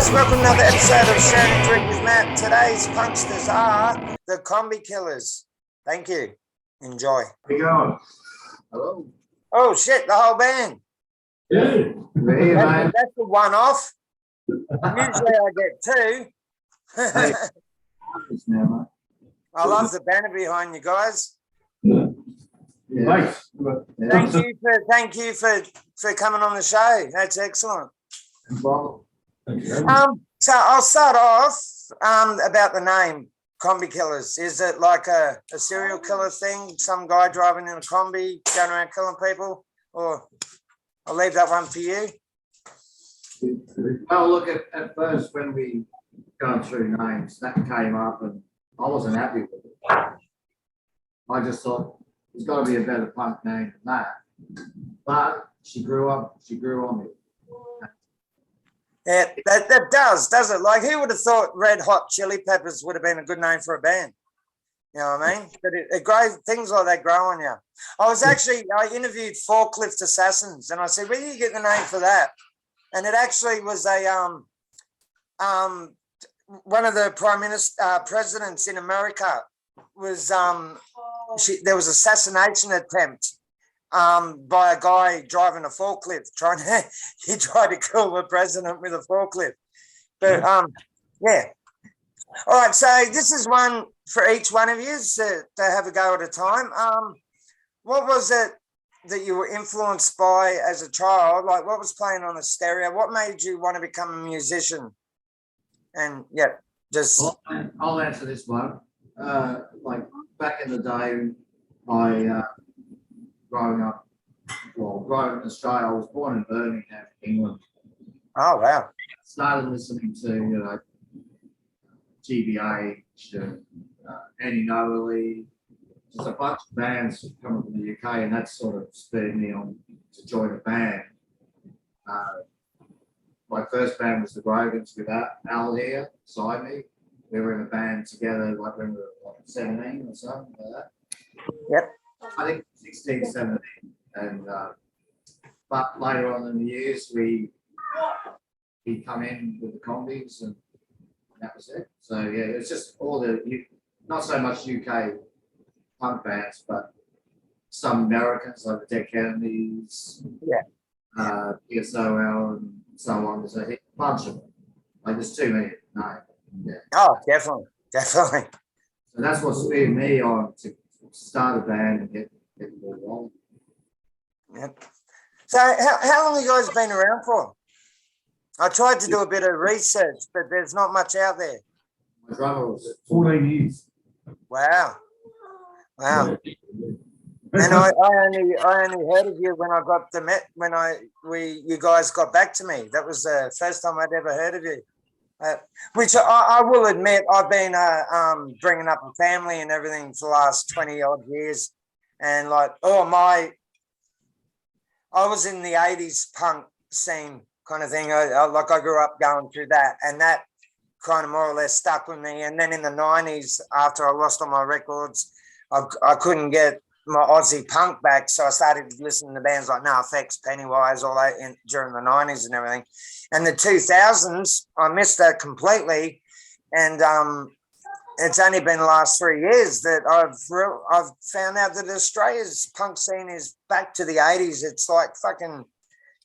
guys, welcome to another episode of Sharing a Drink with Matt. Today's punksters are the Kombie Killers. Thank you. Enjoy. How you going? Hello. Oh shit, the whole band. Yeah. That's the one-off. Usually I get two. I love the banner behind you guys. Yeah. Thanks. Thank you for coming on the show. That's excellent. So I'll start off about the name Kombie Killers. Is it like a serial killer thing? Some guy driving in a combi going around killing people? Or I'll leave that one for you. Well, look, at first when we gone through names, that came up and I wasn't happy with it. I just thought there's got to be a better punk name than that. But she grew on me. Yeah, that does it? Like, who would have thought Red Hot Chili Peppers would have been a good name for a band? You know what I mean? But it grows, things like that grow on you. I interviewed Forklift Assassins, and I said, where do you get the name for that? And it actually was one of the presidents in America was there was assassination attempt by a guy driving a forklift, he tried to kill the president with a forklift. But yeah. All right, so this is one for each one of you to have a go at a time. What was it that you were influenced by as a child? Like, what was playing on the stereo? What made you want to become a musician? And yeah, just I'll answer this one. Like back in the day, I growing in Australia, I was born in Birmingham, England. Oh wow! Started listening to GBH, Annie Noley, just a bunch of bands coming from the UK, and that sort of spurred me on to join a band. My first band was the Grogans with Al here beside me. We were in a band together like when we were 17 or something like that. Yep. I think 16, 17. And but later on in the years, we come in with the Kombies, and that was it. So yeah, it's just all not so much UK punk bands, but some Americans like the Dead Kennedys, PSOL, and so on. There's a bunch of them. Like there's too many to name. Yeah. Oh, definitely. So that's what spurred me on to start a band and get more rolling. Yep. So how long have you guys been around for? I tried to do a bit of research, but there's not much out there. My drummer was 14 years. Wow. And I only heard of you when I got you guys got back to me. That was the first time I'd ever heard of you. Which I will admit, I've been bringing up a family and everything for the last 20 odd years, and like, I was in the 80s punk scene kind of thing. I grew up going through that, and that kind of more or less stuck with me. And then in the 90s, after I lost all my records, I couldn't get my Aussie punk back, so I started listening to bands like NoFX, Pennywise, all that during the 90s and everything. And the 2000s, I missed that completely, and it's only been the last 3 years that I've found out that Australia's punk scene is back to the 80s. It's like fucking,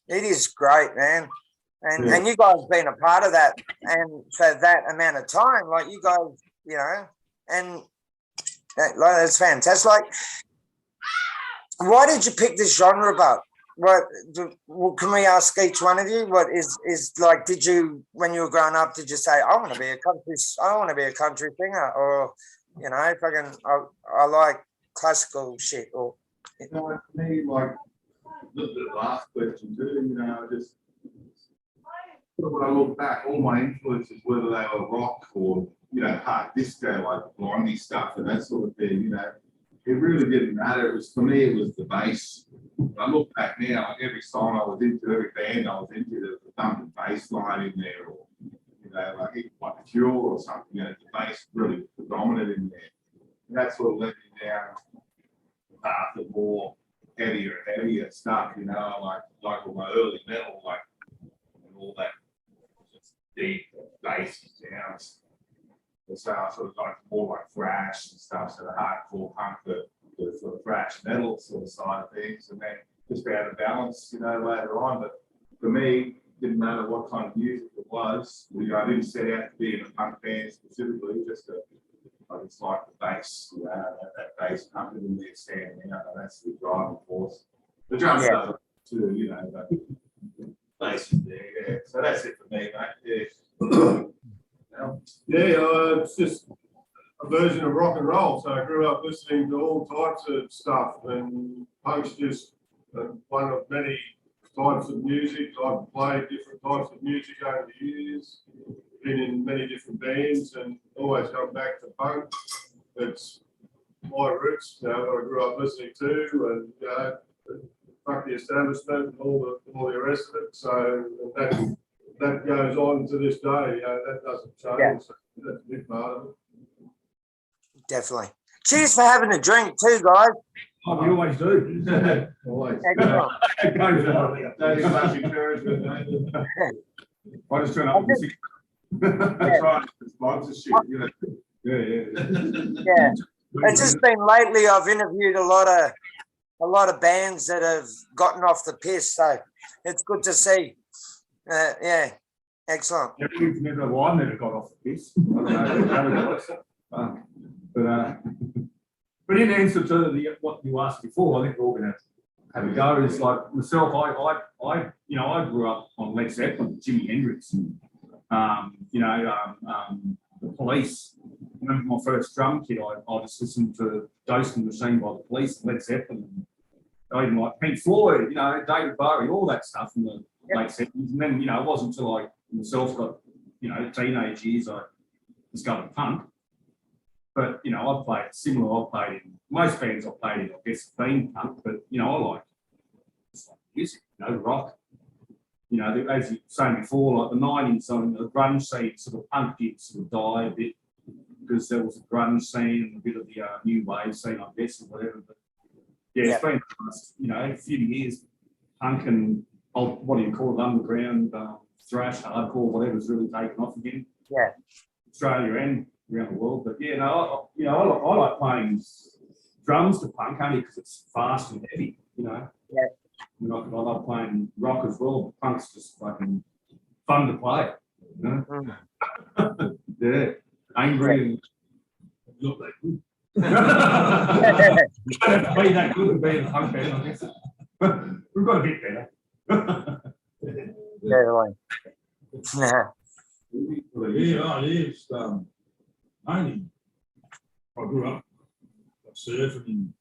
it is great, man. And you guys been a part of that, and for that amount of time, like you guys, you know, and that's fantastic. Like, why did you pick this genre, Buck? Can we ask each one of you? What is like? Did you, when you were growing up, did you say, I want to be a country singer, or you know, fucking, I like classical shit, or You know, for me, like a little bit of last question too. You know, just when I look back, all my influences, whether they were rock or hard disco, like Blondie stuff and that sort of thing, it really didn't matter. It was, for me, it was the bass. When I look back now, like every song I was into, every band I was into, there was a thumping bass line in there, or like the Cure or something. The bass really predominant in there. And that sort of led me down the path of more heavier and heavier stuff. Like all my early metal, like and all that just deep bass sounds. So I sort of like more like thrash and stuff, so the hardcore punk, the sort of thrash metal sort of side of things, and then just found a balance, you know, later on. But for me, didn't matter what kind of music it was. I didn't set out to be in a punk band specifically, I just like the bass, you know, that bass pumping in there standing out, and that's the driving force. The drums does it too, you know, but the bass is there, yeah. So that's it for me, mate. Yeah. It's just a version of rock and roll. So I grew up listening to all types of stuff, and punk's just one of many types of music. I've played different types of music over the years, been in many different bands, and always come back to punk. It's my roots, you know, what I grew up listening to, and you know, fuck the establishment and all the rest of it. So that goes on to this day. You know, that doesn't change. Yeah. So that's a big part of it. Definitely. Cheers for having a drink too, guys. Oh, we always do. Always. Excellent. That is much encouragement, mate. I just turn up with six. That's right. Sponsorship, you know. Yeah. It's just been lately I've interviewed a lot of bands that have gotten off the piss, so it's good to see. Yeah, excellent. Yeah, we've never got off the piss. I don't know how it was. But in answer to what you asked before, I think we're all going to have a go. It's like myself, I grew up on Led Zeppelin, Jimi Hendrix, and the Police. I remember my first drum kit, I just listened to Dosing Machine by the Police, Led Zeppelin, and even like Pink Floyd, you know, David Bowie, all that stuff in the late 70s. And then, you know, it wasn't until I myself got, you know, teenage years, I discovered punk. But, you know, I've played similar, I've played in most bands I've played in, I guess, been punk, but, you know, I like music, you know, rock. You know, as you were saying before, like the 90s, the grunge scene, sort of punk did sort of die a bit because there was a grunge scene and a bit of the new wave scene, I guess, or whatever. But yeah, it's been, you know, a few years, punk and, what do you call it, underground, thrash, hardcore, whatever's really taken off again. Yeah. Australia and around the world. But yeah, no, I like playing drums to punk only because it's fast and heavy, you know. Yeah. You know, I love playing rock as well, but punk's just fucking fun to play, you know. Yeah, angry and not that good. You don't have to be that good to be in a punk band, I guess. We've got a bit better. Definitely. Yeah, it is. Only I grew up surfing, and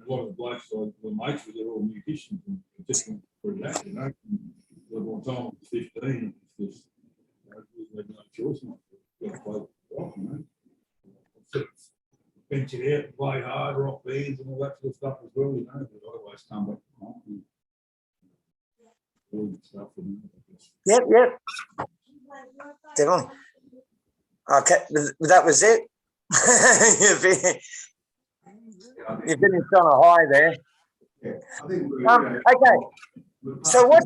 a lot of the blokes I were mates with, they're all musicians, and just went through that, you know. By the time I was 15, it's just, you know, we had no choice not to play rock, you know. Sort of ventured out and played hard rock bands and all that sort of stuff as well, you know. But I always come back to punk and all the stuff. Yep. Definitely. Okay, that was it. You've been on a high there. Yeah, I think Okay. So what?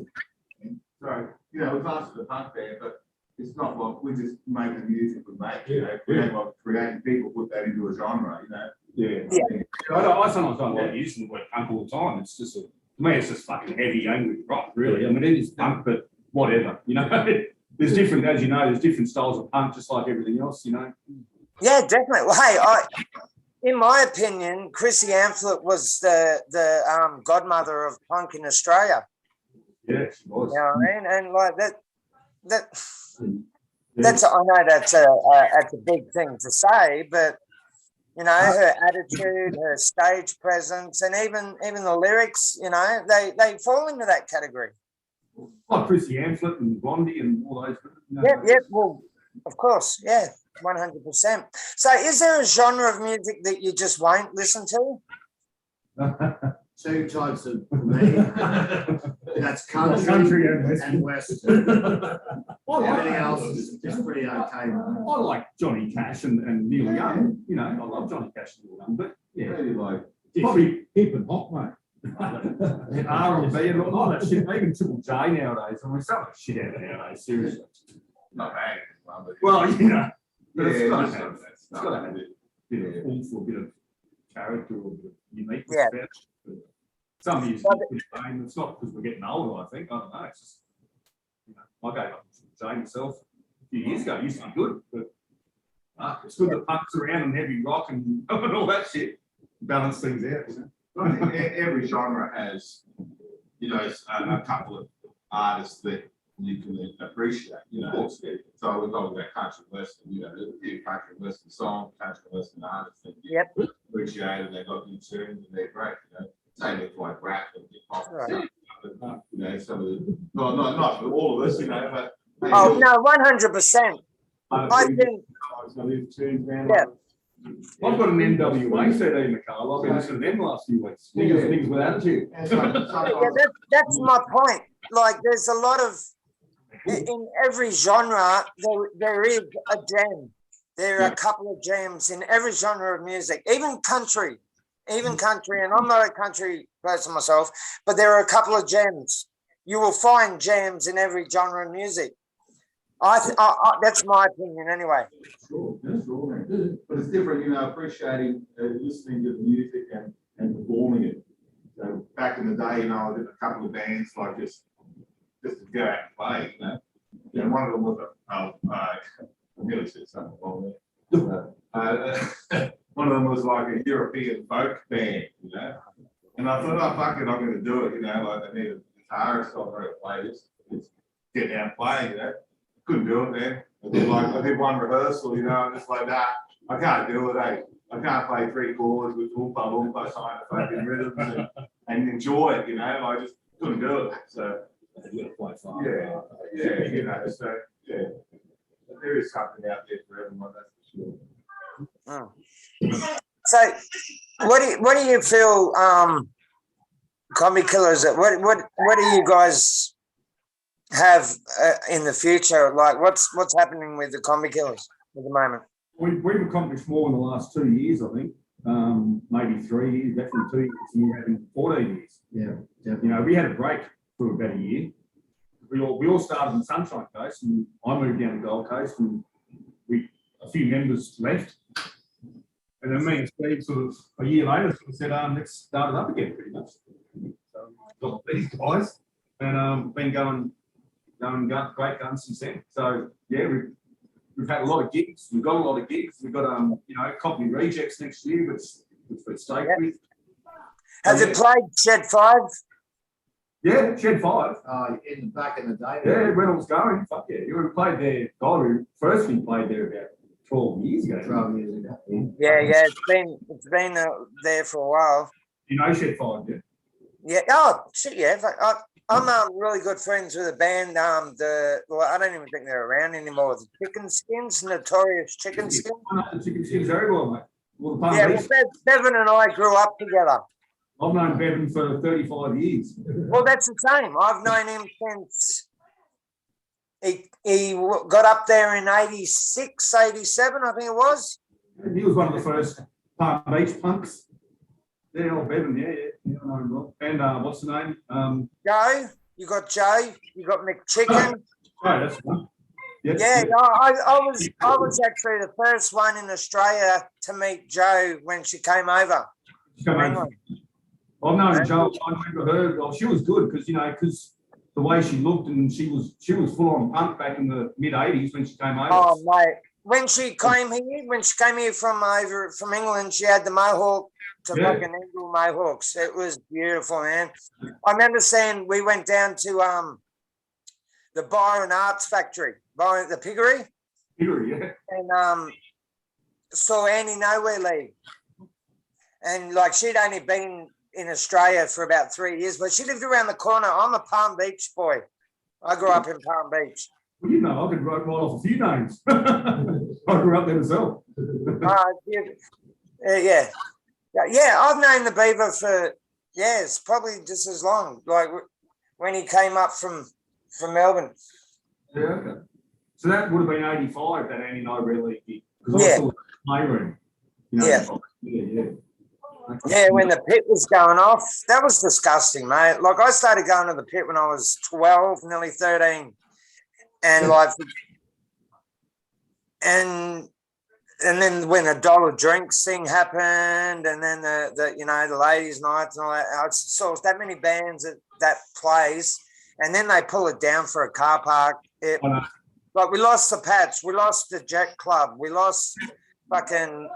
Sorry, you know, we're classed as a punk band, but it's not like we're just making music we make. You know, creating people put that into a genre. You know. Yeah. I sometimes don't like using the word punk all the time. It's just to me, it's just fucking heavy, angry rock, really. I mean, it is punk, but whatever, you know. There's different, as you know, there's different styles of punk, just like everything else, you know. Yeah, definitely. Well, hey, in my opinion, Chrissy Amphlett was the godmother of punk in Australia. Yeah, she was. You know what I mean? And like that's I know that's a big thing to say, but you know, her attitude, her stage presence, and even the lyrics, you know, they fall into that category. Like Chrissy Amphlett and Blondie and all those. You know, Yep. Well, of course, yeah, 100%. So, is there a genre of music that you just won't listen to? Two types of me. That's country and western. Everything else is pretty okay. I like Johnny Cash and Neil Young. You know, I love Johnny Cash and Neil Young, but yeah, like probably Hip and hop, mate. R&B and all that shit. Even Triple J nowadays. I mean, some of the shit out of nowadays. Seriously. not bad. one. But Well, you know, yeah, but it's got just to some have, of that it's stuff. got to have a bit of oomph or a bit of character or a bit of uniqueness Yeah. about it. But some years it's fame. It's not because we're getting older, I think. I don't know. It's just, you know, I gave up Jane myself a few years ago. It used to be good, but it's good that punk's around and heavy rock and, and all that shit. Balance things out, you know. I think every genre has, you know, a couple of artists that you can appreciate, you know. So we're talking about country western, you know, there's a few country western songs, country western artists that you Yep. appreciate, and they got good tunes and they're great, you know. Same with like rap and hip hop. Right. You know, some of the, well, not for all of us, you know, but. Oh no, 100%. I think. Yeah. I've got an NWA CD in the car. I've been listening to them the last few weeks. Niggas with attitude. Yeah, that's my point. Like, there's a lot of in every genre. There is a gem. There are a couple of gems in every genre of music, even country. And I'm not a country person myself, but there are a couple of gems. You will find gems in every genre of music. That's my opinion, anyway. Sure, that's all right. But it's different, you know, appreciating listening to the music and performing it. So back in the day, you know, I did a couple of bands like just to go out and play, you know. And one of them was I nearly said something wrong there. One of them was like a European folk band, you know. And I thought, oh fuck it, I'm gonna do it, you know, like I need a guitarist, so I'm gonna play this. Just get down playing, you know. Couldn't do it, man. I did one rehearsal, you know, I'm just like, nah, I can't do it, eh? I can't play 3 chords with oompa loompa kind of fucking rhythms and enjoy it, you know. I just couldn't do it. So yeah, you know, so yeah. There is something out there for everyone, that's for sure. So, what do you feel, Kombie Killers? What do you guys have in the future? Like, what's happening with the Kombie Killers at the moment? We've accomplished more in the last 2 years, I think. Maybe 3 years, definitely 2 years. We're having 14 years. Yeah, You know, we had a break for about a year. We all started in Sunshine Coast, and I moved down to Gold Coast, and a few members left. And then me and Steve sort of a year later sort of said, let's start it up again, pretty much. So got these guys and been going great guns since then. So yeah, we've had a lot of gigs. We've got a lot of gigs. We've got you know, Kombie Rejects next year, which we're stoked with. Has it played Shed 5? Yeah, Shed 5. Back in the day. Yeah, when it was going, fuck yeah. We played there. God, we played there about 12 years ago. 12 years ago. Yeah, it's been there for a while. You know Shed 5, yeah? Yeah. Oh shit, yeah. I'm really good friends with a band. I don't even think they're around anymore. The Chicken Skins, Notorious Chicken Skins. The Chicken Skins very well, mate. Well, the Yeah, well, Bevan and I grew up together. I've known Bevan for 35 years. Well, that's the same. I've known him since he got up there in 86, 87, I think it was. He was one of the first Palm Beach punks. Yeah, old Bevan, yeah. I know him well. And what's the name? Joe. You got Joe. You got McChicken. Oh, that's one. Yep, Yeah, yep. no, I was actually the first one in Australia to meet Joe when she came over. I've known Jo. I remember her. Well, she was good because the way she looked, and she was full on punk back in the mid '80s when she came over. Oh mate, when she came here from England, she had the mohawk to fucking Eagle mohawks. It was beautiful, man. I remember saying we went down to the Byron Arts Factory, the Piggery. Piggery, yeah. And saw Annie Nowhere leave. And like she'd only been in Australia for about 3 years, but she lived around the corner. I'm a Palm Beach boy. I grew up in Palm Beach. Well, I could write off a few names. I grew up there myself. Yeah. I've known the Beaver for it's probably just as long. Like when he came up from Melbourne. Yeah, okay. So that would have been '85 that Annie and I really gig because I saw the playroom. Yeah, when the pit was going off, that was disgusting, mate. Like I started going to the pit when I was 12, nearly 13, and like and then when a dollar drinks thing happened, and then the ladies' nights and all that, I saw that many bands that plays, and then they pull it down for a car park. Like we lost the Pats, we lost the Jack Club, we lost fucking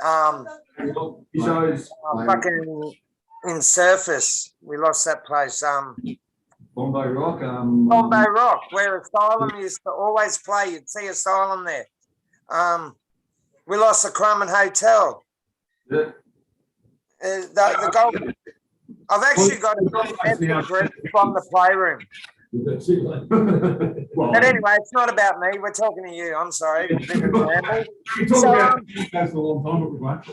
fucking in Surface, we lost that place. Bombay Rock. Kombie Rock, where Asylum used to always play. You'd see Asylum there. We lost the Crumman Hotel. Yeah. The gold. I've actually got a from the playroom. Well, But anyway, it's not about me. We're talking to you. I'm sorry. you're talking about that's a long time ago, mate.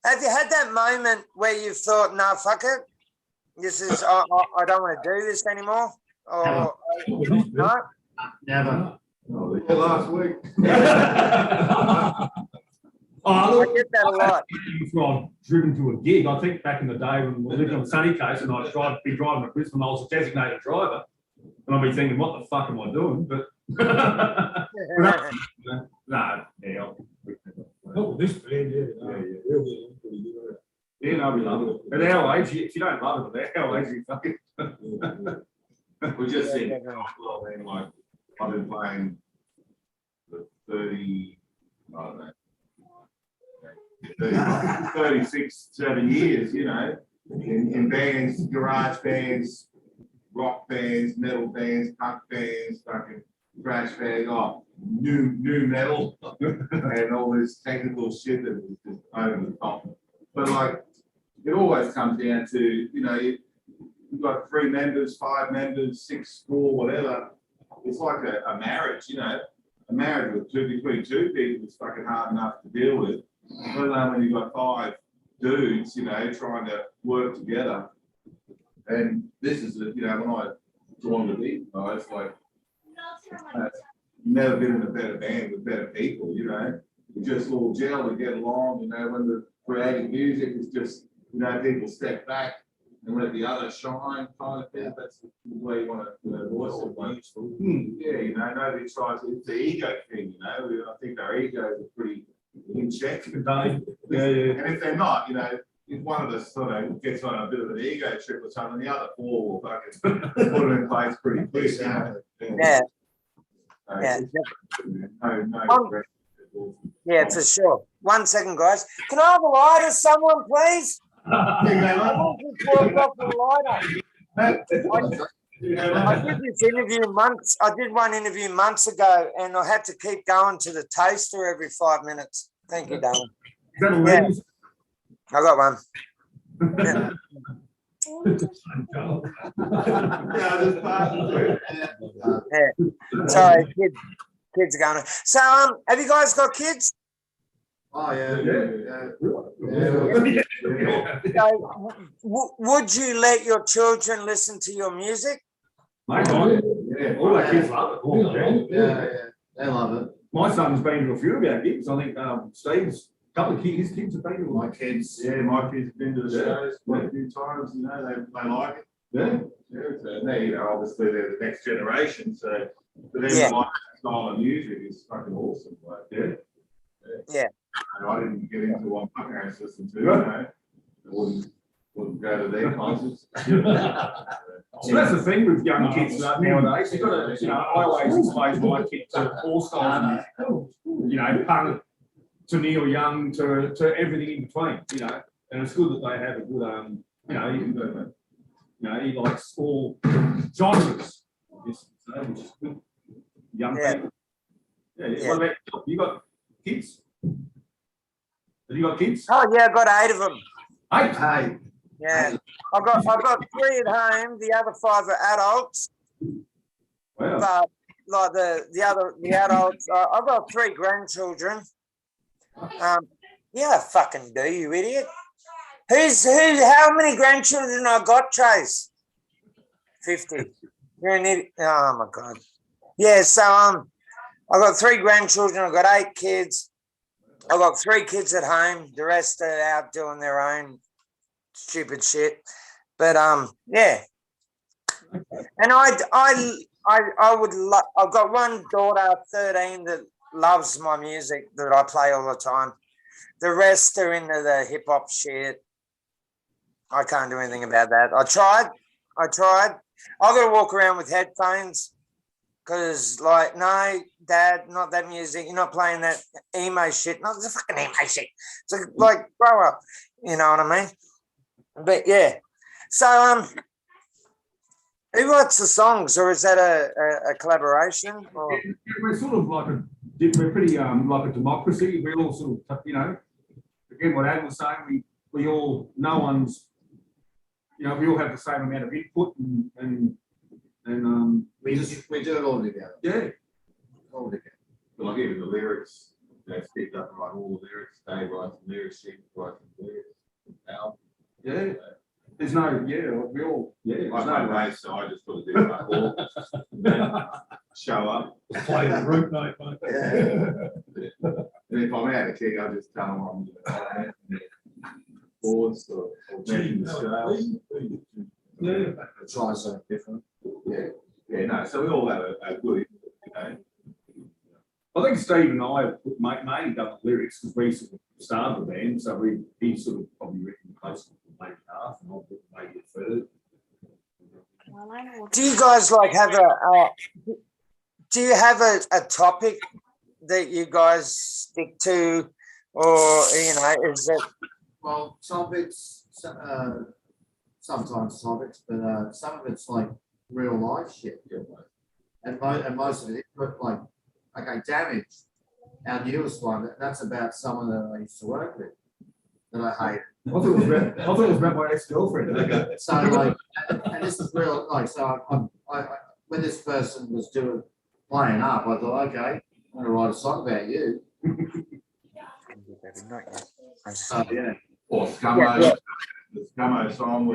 Have you had that moment where you've thought, "No, fuck it. This is I don't want to do this anymore." Or no? Never. Yeah, last week. I get that a lot. I've driven to a gig. I think back in the day when we lived on Sunny Coast and I'd be driving to Brisbane, I was a designated driver. And I'd be thinking, what the fuck am I doing? But no, yeah. Oh, this band, yeah. Yeah, no, we love it. At our age, if you don't love it, at our age, you fucking. We just said, like, I've been playing for 30, I don't know, 36, 7 years, you know, in bands, garage bands, rock bands, metal bands, punk bands, fucking thrash bands, new metal, and all this technical shit that was just over the top. But like, it always comes down to, you know, you've got 3 members, 5 members, 6, 4, whatever. It's like a marriage, you know. A marriage between 2 people is fucking hard enough to deal with. Let alone when you've got 5 dudes, you know, trying to work together. And this is, you know, when I joined with these guys, like, never been in a better band with better people, you know. We just all gel, we get along, you know, when we're creating music, it's just, you know, people step back and let the other shine kind of thing. That's the way you want to, you know, voice it. Like, yeah, you know, nobody tries, it's the ego thing, you know. I think our egos are pretty in check today. Yeah. And if they're not, you know, if one of us sort of gets on a bit of an ego trip or something, the other 4 will fucking put it in place pretty quick. Yeah. Yeah. Yeah, for sure. 1 second, guys. Can I have a lighter, someone, please? I did this interview months. I did one interview months ago, and I had to keep going to the taster every 5 minutes. Thank you, Darren. Yeah. I got one. Yeah. Yeah. Sorry, kids are going. So, have you guys got kids? Oh, yeah. So, would you let your children listen to your music? Mate, all our kids love it. Yeah, they love it. My son's been to a few of our gigs. I think Steve's couple of his kids have been to My kids. Yeah, my kids have been to the shows quite a few times, you know, they like it. Yeah. So they, you know, obviously they're the next generation, so for them Yeah. to like that style of music is fucking awesome. Like, Yeah. And I didn't get into what my parents listened to, you know. I wouldn't go to their concerts. So that's the thing with young kids nowadays. You've got to, you know, I always expose my kids to all styles of music. You know, punk to Neil Young to everything in between, you know. And it's good that they have a good, you know, he likes all genres. Which is good. Young people. Yeah. What about you? You got kids? Have you got kids? Oh yeah, I got 8 of them. 8? Hey. Yeah, I've got 3 at home. The other 5 are adults. Wow. But like the adults, I've got 3 grandchildren. Yeah, I fucking do, you idiot. How many grandchildren I got, Chase? 50. You're an idiot. Oh my God. Yeah, so I got 3 grandchildren, I've got 8 kids. I've got 3 kids at home. The rest are out doing their own stupid shit. But yeah. And I I would love. I've got one daughter, 13, that loves my music that I play all the time. The rest are into the hip hop shit. I can't do anything about that. I tried. I've got to walk around with headphones because, like, no, Dad, not that music. You're not playing that emo shit. Not the fucking emo shit. So, like, grow up. You know what I mean? But yeah. So, who writes the songs, or is that a collaboration? Or? We're sort of like we're pretty like a democracy. We all sort of, you know, again, what Adam was saying, we all, no one's, you know, we all have the same amount of input and We do it all together. yeah. All together. But like even the lyrics, they picked up and write all the lyrics. Dave writes the lyrics, she writes the lyrics. Al. Yeah. There's no, we all, I there's play no bass, so I just got to do my ball. Show up. Play the root note, mate. And if I'm out of key, I just tell them I'm boards or measuring the scales. Yeah. Try something different. Yeah, no, so we all have a good, you know. I think Steve and I have mainly done the lyrics because we sort of started the band, so he sort of probably written close to maybe half, and I'll put maybe a third. Do you guys like have do you have a topic that you guys stick to, or you know, is it? Well, topics, sometimes topics, but some of it's like real life shit. And most of it, like, okay, Damage, our newest one, that's about someone that I used to work with, that I hate. I thought it was about my ex-girlfriend. Okay. So like, and this is real, like, so I when this person was playing up, I thought, okay, I'm gonna write a song about you. So yeah. Or Scummo, the Scummo song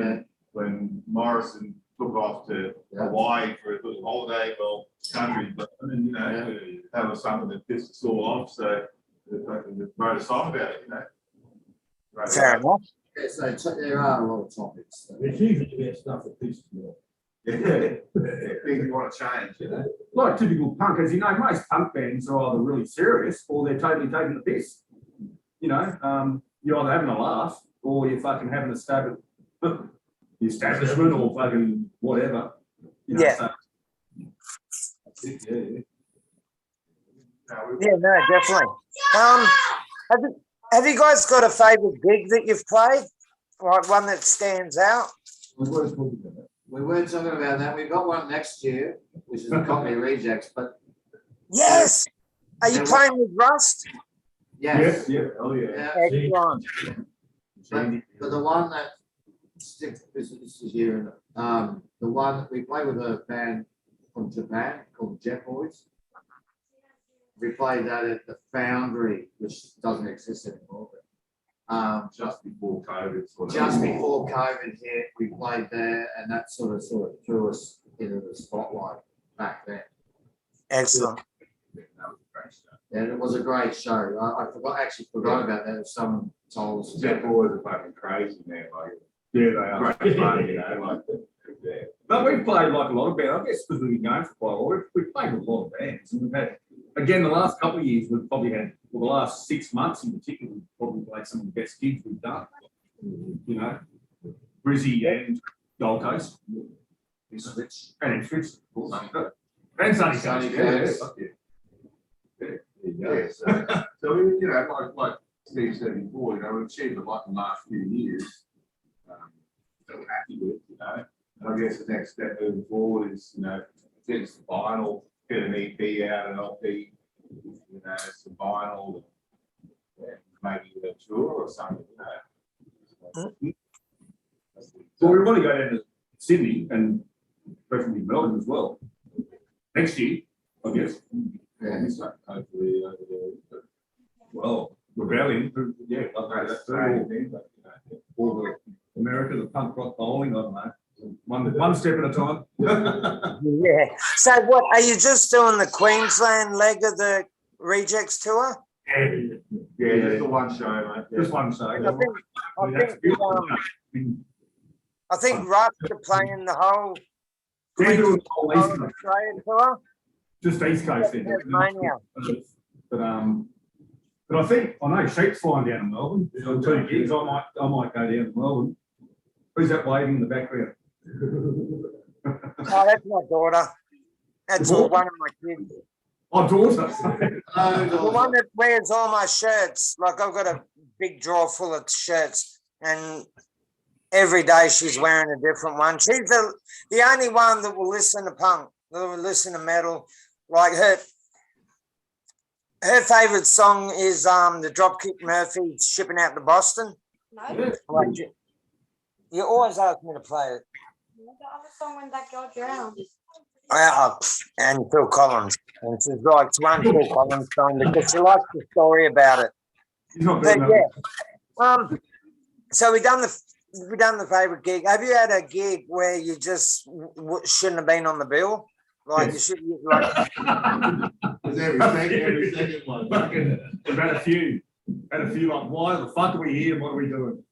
when Morrison took off to Hawaii for a little holiday, well, country, but you know, that was something that pissed us all off, so they wrote a song about it, you know. Fair enough. Yeah, so there are a lot of topics. It's usually about stuff that pisses me off. Yeah, things you want to change, you know. Like typical punk, as you know, most punk bands are either really serious or they're totally taking the piss. You know, you're either having a laugh or you're fucking having a stab at the establishment or fucking whatever. You know, Yeah. So, that's it, Yeah, no, definitely. Have you guys got a favourite gig that you've played? Like one that stands out? We weren't talking about that. We've got one next year, which is the Kombie Rejects, but Yes. Are you playing with Rust? yes. Yeah. Oh yeah. Yeah. Excellent. But the one that sticks, this is here, the one that we play with a band from Japan called Jet Boys. We played that at the Foundry, which doesn't exist anymore. But, Just before COVID. just before COVID hit, we played there, and that sort of threw us into the spotlight back then. Excellent. That was a great stuff. And it was a great show. I forgot about that. If someone told us. Jet Boys are fucking crazy, man, like. Yeah, they are. Great fun, you know, like, yeah. But we've played like a lot of bands. I guess because we've been going for quite a while, we've played with a lot of bands. And we've had, again, the last couple of years, we've probably had, well, the last 6 months in particular, we've probably played some of the best gigs we've done. You know, Brizzy and Gold Coast. And Ipswich, of course. And Sunny Sunny Coast. Coast. Yeah, so we, you know, like Steve said before, you know, we've achieved a lot in the last few years. That we're happy with, you know. And I guess the next step moving forward is, you know, get us the vinyl, get an EP out, an LP, you know, some vinyl, maybe a tour or something, you know. So we want to go down to Sydney and preferably Melbourne as well. Next year, I guess. Yeah. So hopefully over there. Well, we're rallying, yeah, like That's that. great, thing, but, you know, All the America, the punk rock bowling, I don't know. One step at a time. Yeah. So what, are you just doing the Queensland leg of the Rejects tour? Yeah, just the one show, mate. Just one show. I think Rust are playing the whole They're doing the whole East Coast, Australia tour. just East Coast. They're doing. Tasmania. But I think I know Sheep's flying down to Melbourne. So 2 gigs. I might go down to Melbourne. Who's that waving in the background? Oh, that's my daughter. That's all one of my kids. Oh, daughter. The one that wears all my shirts. Like I've got a big drawer full of shirts, and every day she's wearing a different one. She's the only one that will listen to punk, that will listen to metal. Like her favorite song is the Dropkick Murphys Shipping Out to Boston. No, Like, you always ask me to play it. the other song when that girl drowned. And Phil Collins. And she's like, it's one Phil Collins song because she likes the story about it. He's not But doing that. yeah. So we done the favorite gig. Have you had a gig where you just shouldn't have been on the bill? Like you should like There's every second one. We've had a few. Like, why the fuck are we here? What are we doing?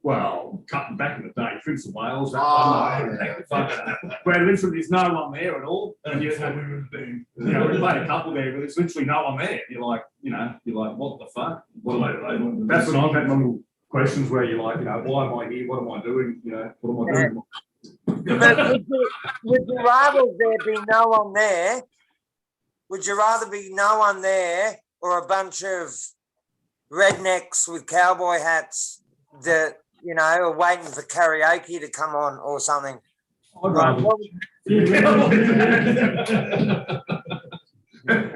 Well, cutting back in the day, Prince of Wales. That where literally there's no one there at all. And we played a couple there, but there's literally no one there. You're like, what the fuck? That's when I've had little questions where you're like, why am I here? What am I doing? What am I doing? But would you rather there be no one there? Would you rather be no one there or a bunch of rednecks with cowboy hats that, are waiting for karaoke to come on or something?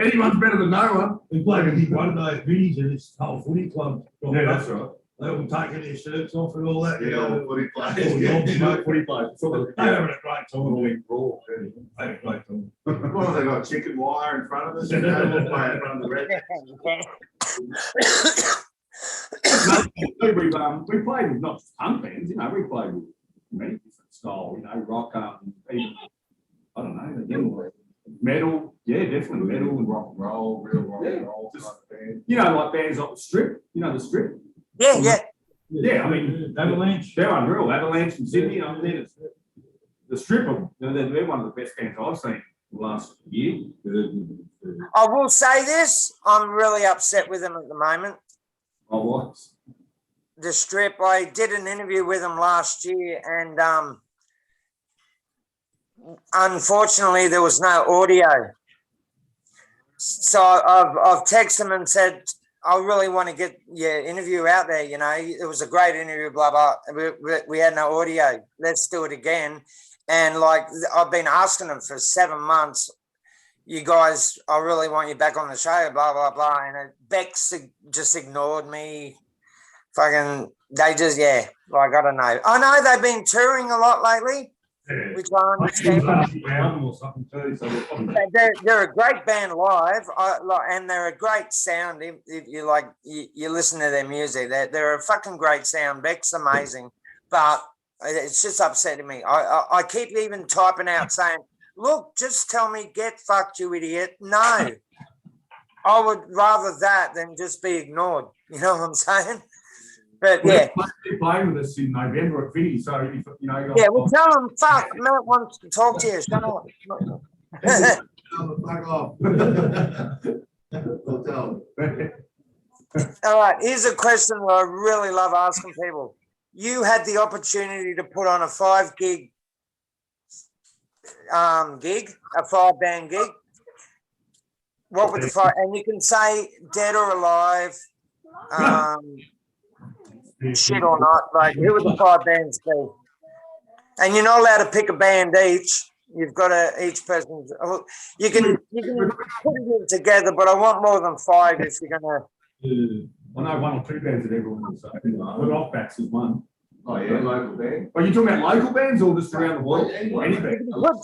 Anyone's better than no one. We played a big one of those minis in this whole footy club. Yeah, that's right. They all taking their shirts off and all that. Footy Oh, players. yeah. Footy players. They're having a great time. All in raw. They had a great time. What have they got? Chicken wire in front of us? We'll play in front of the red. We played with not just punk bands, we played with many different style, rock, even, I don't know, again, metal, yeah, definitely metal and rock and roll, real rock and roll. Just, like bands like the Strip, the Strip. Yeah. Yeah, I mean, Avalanche. they're unreal. Avalanche from Sydney, the Strip, they're one of the best bands I've seen last year. I will say this, I'm really upset with them at the moment. I was. The Strip, I did an interview with them last year, and unfortunately there was no audio. So I've texted them and said, I really want to get your interview out there, it was a great interview, blah, blah. We had no audio. Let's do it again. And I've been asking them for 7 months, you guys, I really want you back on the show, blah, blah, blah. And Bex just ignored me. Fucking, they just, I don't know. I know they've been touring a lot lately, Yeah. which I understand. Or something too, so They're a great band live, and they're a great sound. If you listen to their music, they're a fucking great sound. Beck's amazing, but it's just upsetting me. I keep even typing out saying, "Look, just tell me, get fucked, you idiot." No, I would rather that than just be ignored. You know what I'm saying? But yeah. They're playing with us in November at Vinny, so if Yeah, well, tell them, fuck, Matt wants to talk to you. Shut up. Fuck off. I'll tell them. All right, here's a question that I really love asking people. You had the opportunity to put on a 5 gig, a 5-band gig. What would the 5, and you can say dead or alive, shit or not, who would the 5 bands be? And you're not allowed to pick a band each. You've got to, each person, you can put it together, but I want more than 5 if you're going to. I know 1 or 2 bands that everyone will say. The Rockbacks is one. Oh, yeah, local band. Are you talking about local bands or just around the world? Any You band? can put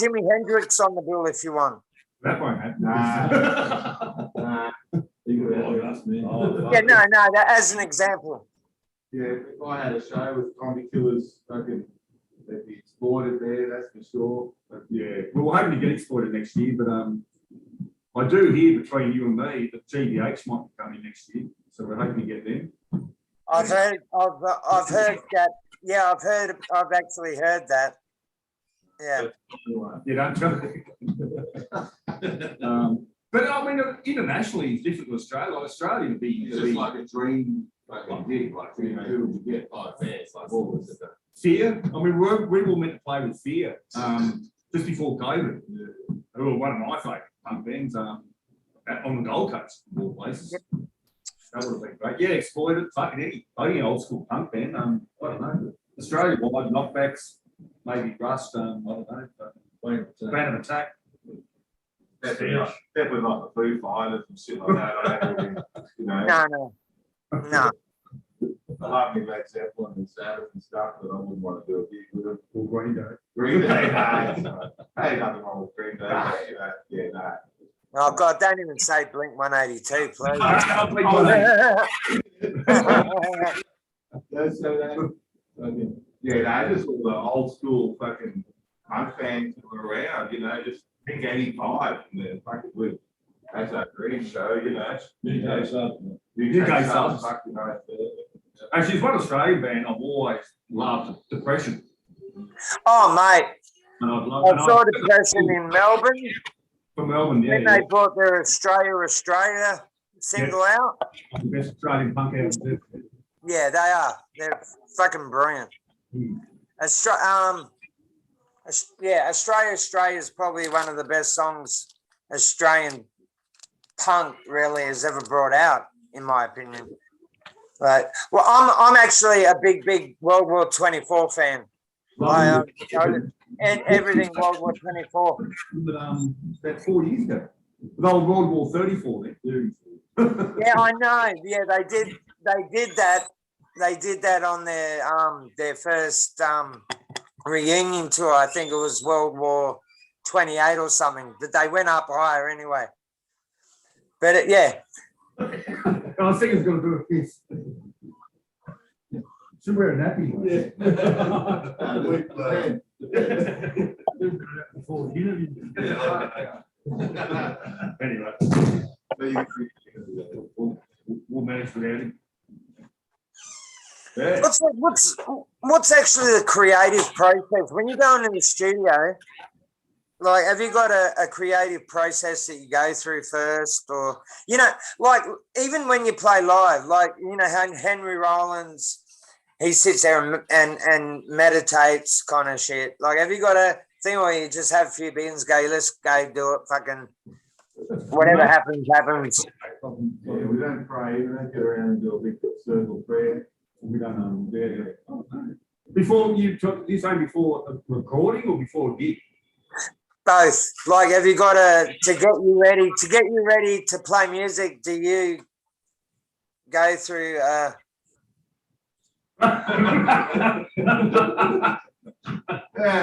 Jimi Hendrix on the bill if you want. That won't happen. Nah. Yeah, no, as an example. Yeah, if I had a show with Kombie Killers, they'd be exploited there, that's for sure. But Yeah, well, we're hoping to get exploited next year, but I do hear between you and me that GBH might be coming next year, so we're hoping to get them. I've heard that. Yeah, I've actually heard that. Yeah. You don't but I mean, internationally, it's different to Australia. Like Australia would be It's just like a dream fucking gig, like, you know, who would you get? Oh, fans, like, all this stuff. Fear. I mean, we were meant to play with Fear just before COVID. They were one of my favourite punk bands on the Gold Coast, of all places. Yep. That would have been great. Yeah, Exploited, fucking any old school punk band. I don't know. Australia wide, Knockbacks, maybe Rust. I don't know. But Band of Attack. Definitely not the Foo Fighters and shit like that. I don't really, you know. No. I love me Led Zeppelin and Sabbath and stuff, but I wouldn't want to do a gig with them. Or Green Day. Green Day, hey, nothing wrong with Green Day. Yeah, no. Oh God, don't even say Blink 182, please. Yeah, no, just all the old school fucking punk fans that were around, you know, just think 85 and then fucking with. That's our dream show, you know. UK sub. UK subs. Fucking nice. Actually, it's one Australian band I've always loved, Depression. Oh mate, And I'd love, I saw Depression in Melbourne from Melbourne, when yeah. they brought their Australia single out. The best Australian punk out there. Yeah, they are. They're fucking brilliant. Australia is probably one of the best songs Australian punk really has ever brought out, in my opinion. But well, I'm actually a big World War 24 fan. And everything World War 24. But about 4 years ago. The old World War 34 then. Yeah, I know. Yeah, they did that. They did that on their first reunion tour. I think it was World War 28 or something. But they went up higher anyway. But yeah. I think it's going to do a piece. Should wear a nappy. Before anyway, we'll manage without him. Yeah. What's actually the creative process when you go into the studio? Like, have you got a creative process that you go through first, or you know, like even when you play live, like you know, Henry Rollins, he sits there and meditates, kind of shit. Like, have you got a thing where you just have a few beers, go, let's go do it, fucking whatever happens. Yeah, we don't pray, we don't get around and do a big circle prayer. We don't Before you saying before a recording or before a gig? Both. Like, have you got to get you ready to play music? Do you go through? Yeah,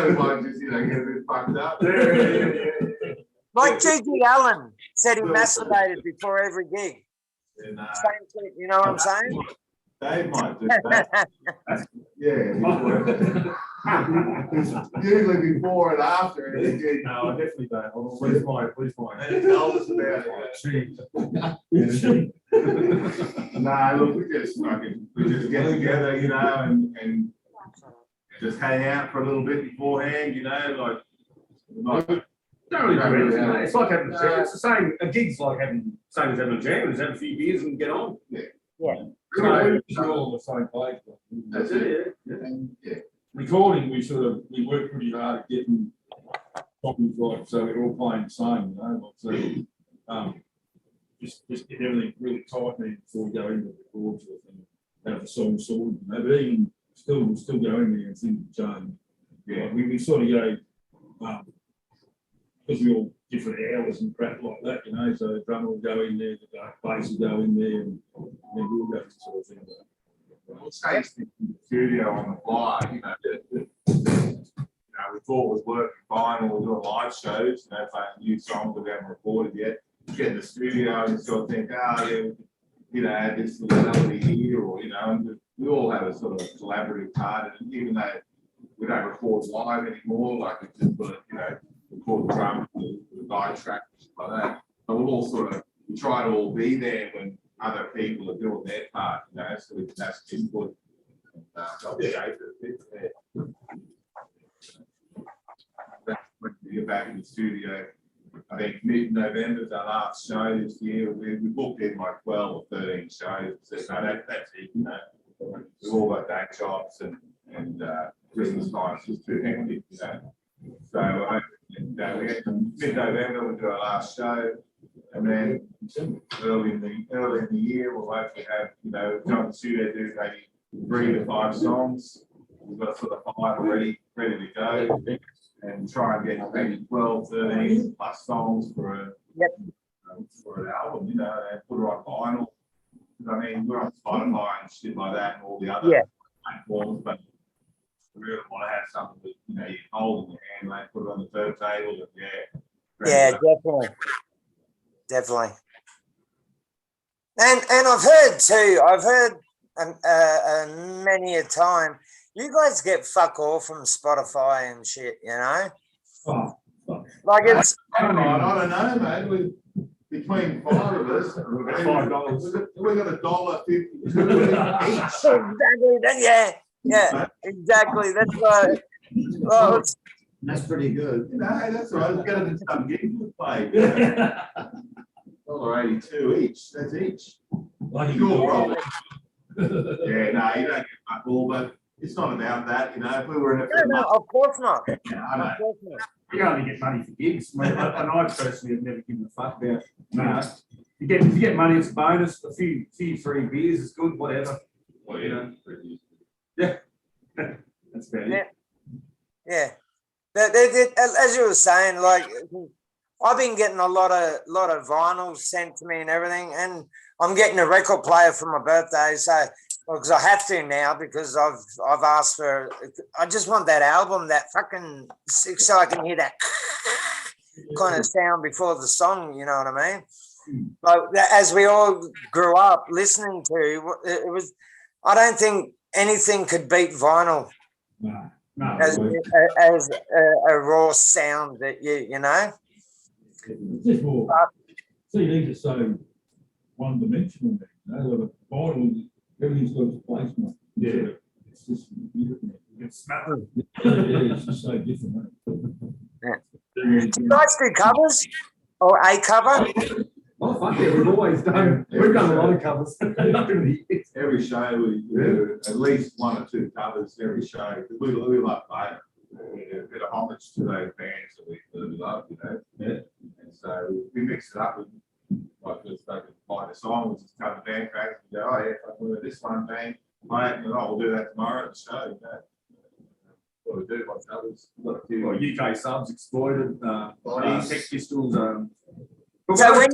we might just get a bit fucked up. Like G.G. Allen said, he masturbated before every gig. And, Same shit, you know what I'm saying? Dave might do that. Yeah. Usually before and after. No, I definitely don't. Please fine. Tell us about it. Nah, look, we just get together, you know, and just hang out for a little bit beforehand, you know, like. Don't really do it. It's like having a jam. It's the same. A gig's like same as having a jam. Just have a few beers and get on. Yeah. We're all on the same page. That's it. Yeah. Recording, we work pretty hard at getting copies right, so we're all playing the same, you know. So, just get everything really tight before we go into the record sort of thing. Have the song sorted, you know. But even still, we'll still go in there and things change. Yeah, like we sort of go. Because we all different hours and crap like that, you know. So the drummer will go in there, the bass will go in there, and then we'll go sort of thing. Well, it's tasty in the studio on the fly, you know. We thought it was working fine when we were doing live shows, you know, playing new songs we haven't recorded yet. Get in the studio and sort of think, you know, add this little melody here, or you know, and we all have a sort of collaborative part, and even though we don't record live anymore, like we just put, you know, record the drum, the guide track, like that. But we'll all we try to all be there when other people are doing their part, you know, so we can have some input and help shape it a bit. get back in the studio. I think mid-November is our last show this year. We booked in like 12 or 13 shows. So no, that's it, you know. We've all got day jobs and Christmas time is just too hectic, you know. So we get to mid-November, we'll do our last show. And then early in the year, we'll hopefully have, you know, jump in the studio, do maybe 3 to 5 songs. We've got sort of 5 already ready to go. And try and get maybe 12, 13 plus songs for an album, you know, and put it on vinyl. I mean, we're on Spotify and shit like that and all the other platforms, but we really want to have something that, you know, you can hold in your hand, like put it on the turntable and Yeah, definitely. And I've heard many a time, you guys get fuck all from Spotify and shit, you know? Oh, Like it's I don't know, man. Between 5 of us, we've got $5. We've got $1.50 each. exactly that, yeah, exactly. That's right. Well, That's pretty good. You know, that's all right. We've got to do some gigs we play. $1.82 each. That's each. Like Cool, bro. Yeah, no, you don't get fuck all, but it's not about that, you know. If we were in it for a month, of course not. yeah, I know. Of course not. You only get money for gigs, mate. And I personally have never given a fuck about. No, if you get money, it's a bonus. A few free beers is good, whatever. Well, You know. Yeah, that's about it. Yeah. As you were saying, like I've been getting a lot of vinyls sent to me and everything, and I'm getting a record player for my birthday, so because I have to now because I've asked for. I just want that album, that fucking so I can hear that kind of sound before the song. You know what I mean? Like as we all grew up listening to, it was. I don't think anything could beat vinyl No, as a raw sound that you know. it's just more. CDs are so one-dimensional, you know, like a vinyl, everything's got its place, mate. Yeah. It's just beautiful. It's smell. Yeah, it's just so different. Yeah. Yeah. Do you guys do covers or a cover? Oh fuck yeah, we've always done. We've done a lot of covers. Every show we do at least 1 or 2 covers every show. We love playing. A bit of homage to those bands that we love, you know. Yeah. And so we mix it up with like just find a song, we just cover band tracks and go, oh yeah, if I do this one band, we'll do that tomorrow at the show, you know. What we do, like covers. Well, UK subs, Exploited, Bodies. Sex Pistols. So when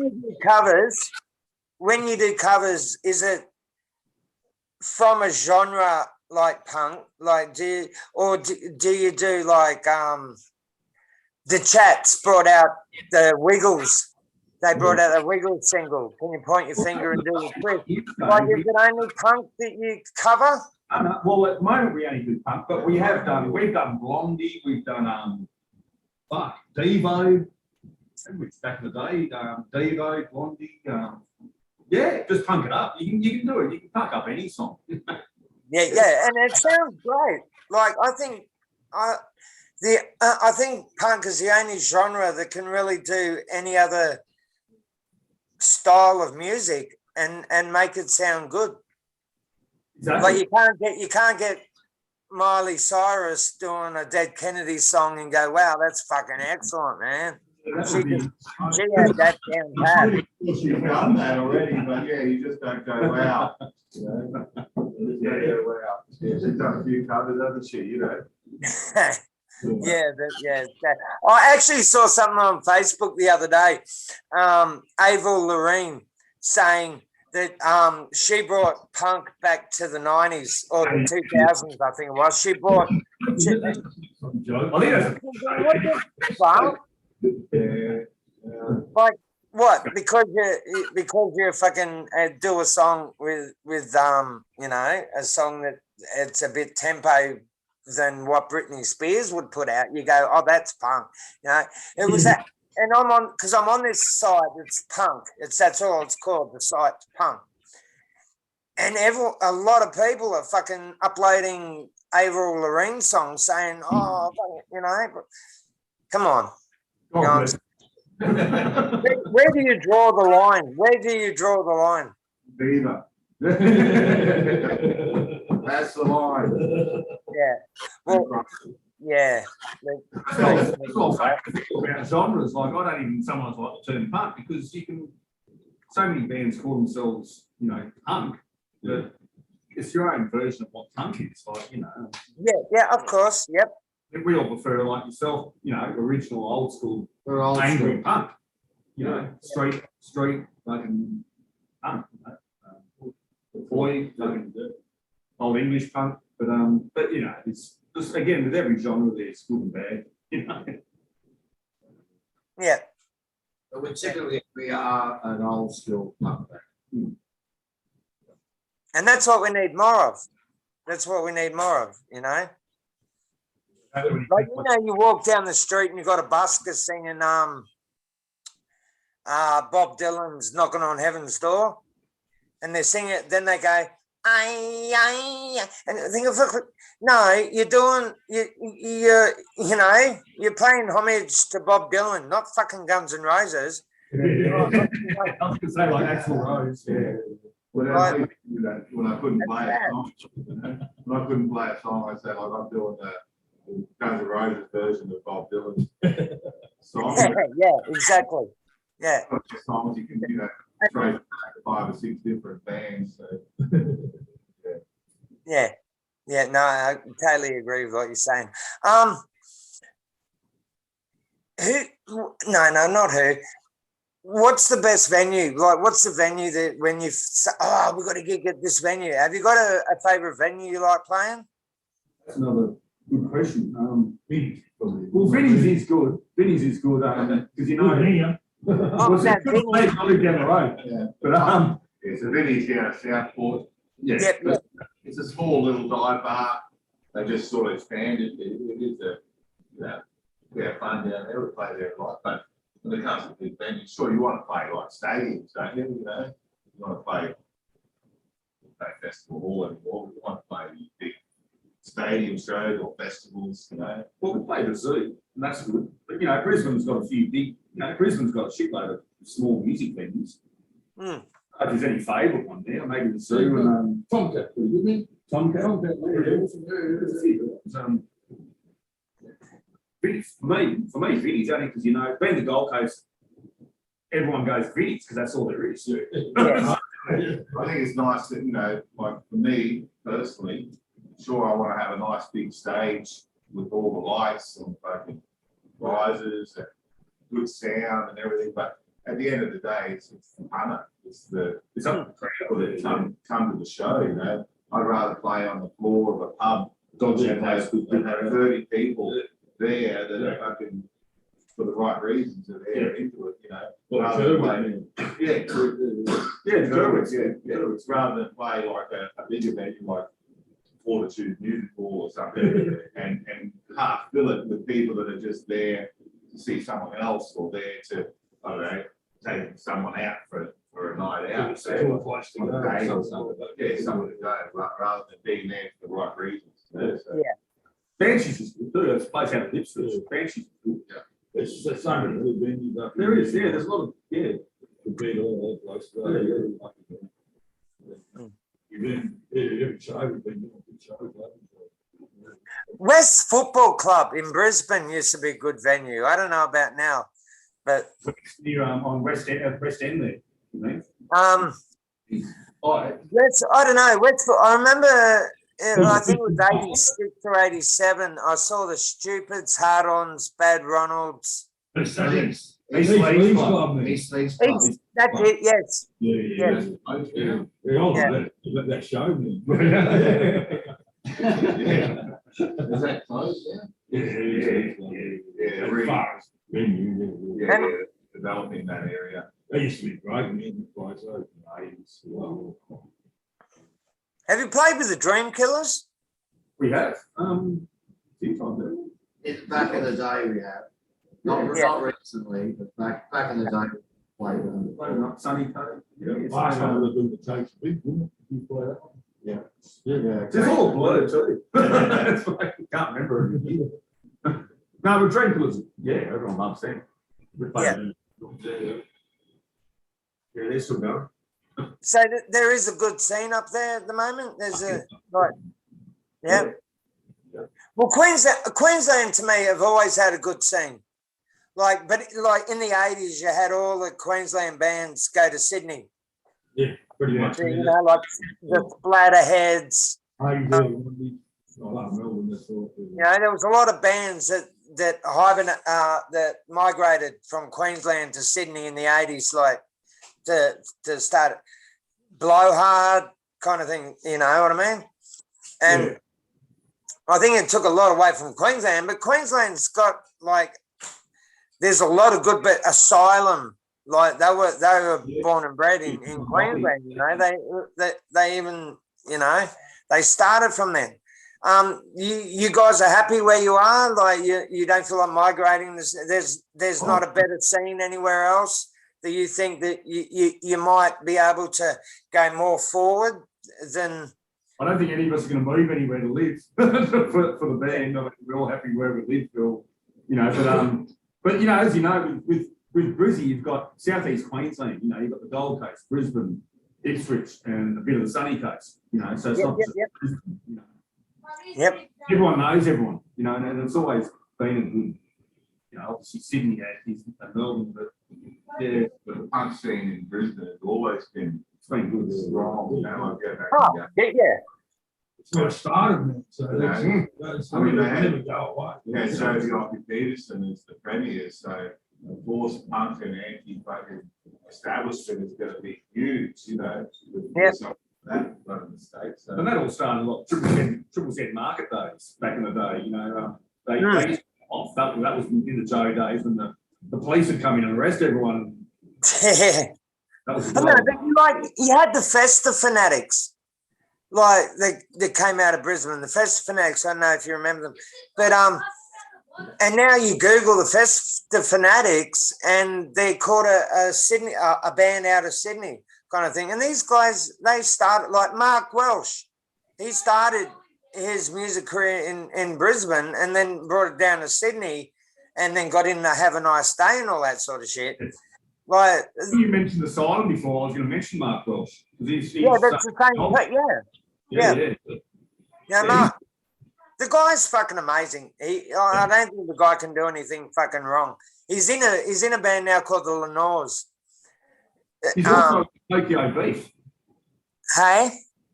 you do covers, is it from a genre like punk? Like do you do like the Chats brought out the Wiggles? They brought out a Wiggles single. Can you point your finger and do a twist? Like is it only punk that you cover? Well, at the moment we only do punk, but we've done Blondie, we've done Devo. Back in the day, Devo, Blondie, yeah, just punk it up. You can do it. You can punk up any song. Yeah, and it sounds great. Like I think punk is the only genre that can really do any other style of music and make it sound good. Exactly. Like you can't get Miley Cyrus doing a Dead Kennedy song and go, wow, that's fucking excellent, man. She had that down pat. You've done that already, but yeah, you just don't go, wow. You know? Wow. Yeah, she's done a few covers, hasn't she, you know? I actually saw something on Facebook the other day. Avril Lavigne saying that she brought punk back to the 90s or the 2000s, I think it was. She brought. Like what? Because you fucking do a song with you know, a song that it's a bit tempo than what Britney Spears would put out. You go, oh, that's punk. You know, it was that. And I'm on this site. It's punk. That's all it's called. The site's punk. And a lot of people are fucking uploading Avril Lavigne songs saying, oh, you know, come on. Oh, know, bless. where do you draw the line? Where do you draw the line? Beaver. That's the line. Yeah. Well, yeah. It's also about genres. Like I don't even sometimes like the term punk because you can. So many bands call themselves, you know, punk, but it's your own version of what punk is. Like, you know. Yeah, of course. Yep. We all prefer, like yourself, you know, original old school We're all angry school. punk. You know, street, fucking punk. Boy, fucking old English punk. But you know, it's just again with every genre there's good and bad. You know. Yeah. But we are an old school punk band. And that's what we need more of. That's what we need more of, you know. Like, you know, you walk down the street and you've got a busker singing Bob Dylan's Knocking on Heaven's Door. And they sing it, then they go, I, and I think, no, you're doing, you know, you're paying homage to Bob Dylan, not fucking Guns N' Roses. I was gonna say like Axl Rose, yeah. When Right. when I couldn't play That's a song, when I couldn't play a song, I said, like, I'm doing the Guns N' Roses version of Bob Dylan's song. Yeah, exactly. Yeah. Songs you can, you know, trace back to 5 or 6 different bands. So. Yeah. Yeah, no, I totally agree with what you're saying. Not who. What's the best venue? Like, what's the venue that when you say, oh, we've got to get this venue? Have you got a favourite venue you like playing? That's another good question. Vinny's probably. Well, Vinny's is good. Vinny's is good because you know. Yeah. Well, it's a good place. I live down the road. Yeah. But Yeah, so Vinny's down at Southport. yeah. Yep. It's a small little dive bar. They just sort of expanded. It is a, you know, we have fun down there. We play there a lot. But when it comes to big venues, sure, you want to play like stadiums, don't you? You know, you want to play festival hall anymore. You want to play big stadium shows or festivals, you know. Well, we play the zoo, and that's good. But you know, Brisbane's got a few big. You know, Brisbane's got a shitload of small music venues. Mm. If there's any favourite one there, maybe the zoo and Tomcat, pretty good, man. Tomcat. For me, Vinny's only because you know, being the Gold Coast, everyone goes Vinny's because that's all there is. Yeah. I think it's nice that, you know, like for me personally, sure, I want to have a nice big stage with all the lights and fucking risers and good sound and everything. But at the end of the day, it's the punter. It's up to people that come to the show, you know. I'd rather play on the floor of a pub and have 30 people there that are fucking, for the right reasons, are there into it, you know. Rather than It's rather than play like a big event like Fortitude Music Hall or something and half fill it with people that are just there to see someone else or there to, I don't know, take someone out for a night out. So, on a day or something. Yeah, someone to go rather than being there for the right reasons. You know, so. Yeah. Banshees is good too. That's a place out of Ipswich. Banshees is good. There's so many good venues up There is, yeah. There's a lot of, yeah. Could be all over the place. You've been, every show, we've been doing good shows. West Football Club in Brisbane used to be a good venue. I don't know about now, but Near on West End there. You know? I don't know. I remember. I think it was 86 or 87. I saw the Stupids, Hard-Ons, Bad Ronalds. East Leagues Club, man. East Leagues Club. That's it. Yes. Yeah. That show, man. Is that close? Yeah. Venue. Developing that area. They used to be great, man. The place open in the 80s. Wow. Have you played with the Dream Killers? We have. Few times, haven't we? Back in the day, we have. Not recently, but back in the day, we played. Playing up Sunny Cove. Last time we were doing the takes, big, wouldn't it? You play that one? Yeah. It's all a blur too. That's why I can't remember it. No, but Dream Killers, yeah, everyone loves them. Yeah, they're still going. So there is a good scene up there at the moment. There's a like, yeah. Well, Queensland to me have always had a good scene. Like, but like in the 80s, you had all the Queensland bands go to Sydney. Yeah, pretty much. So, you know, like the Splatterheads. How you doing? I love Melbourne, that's all. You know, there was a lot of bands that migrated from Queensland to Sydney in the 80s, like to start blowhard kind of thing. You know what I mean? And Yeah. I think it took a lot away from Queensland, but Queensland's got like there's a lot of good, but Asylum, like they were born and bred in Queensland. You know, they even, you know, they started from then. You guys are happy where you are? Like you don't feel like migrating? There's not a better scene anywhere else that you think that you might be able to go more forward than? I don't think any of us are going to move anywhere to live for the band. I mean, we're all happy where we live, Phil. You know, but you know, as you know, with Brizzy, you've got southeast Queensland. You know, you've got the Gold Coast, Brisbane, Ipswich, and a bit of the sunny coast. You know, so it's not just Brisbane. You know. Yep. Everyone knows everyone. You know, and it's always been a good. You know, obviously Sydney has Melbourne, but yeah, But the punk scene in Brisbane has always been it's been good. strong. You know, like go back Oh, and yeah. It's not started, man. So that's I mean, they never had- go away. yeah, so the Ocky Peterson is the premier, so of course punk and anti-fucking establishment is going to be huge, you know. Yep. That part of the States. So. And that all started a lot. Triple Z market days back in the day. You know, they off that was in the Joe days when the police would come in and arrest everyone. That was I know, but you had the Festa Fanatics, like they came out of Brisbane. The Festa Fanatics, I don't know if you remember them, but and now you Google the Festa Fanatics, and they're called a Sydney a band out of Sydney kind of thing. And these guys, they started like Mark Welsh. He started his music career in Brisbane, and then brought it down to Sydney, and then got into Have a Nice Day and all that sort of shit. Like you mentioned Asylum before. I was going to mention Mark Welsh. He's yeah, that's the same. Yeah. Yeah, Mark. The guy's fucking amazing. I don't think the guy can do anything fucking wrong. He's in a band now called the Lenores. He's also in Tokyo Beef. Hey.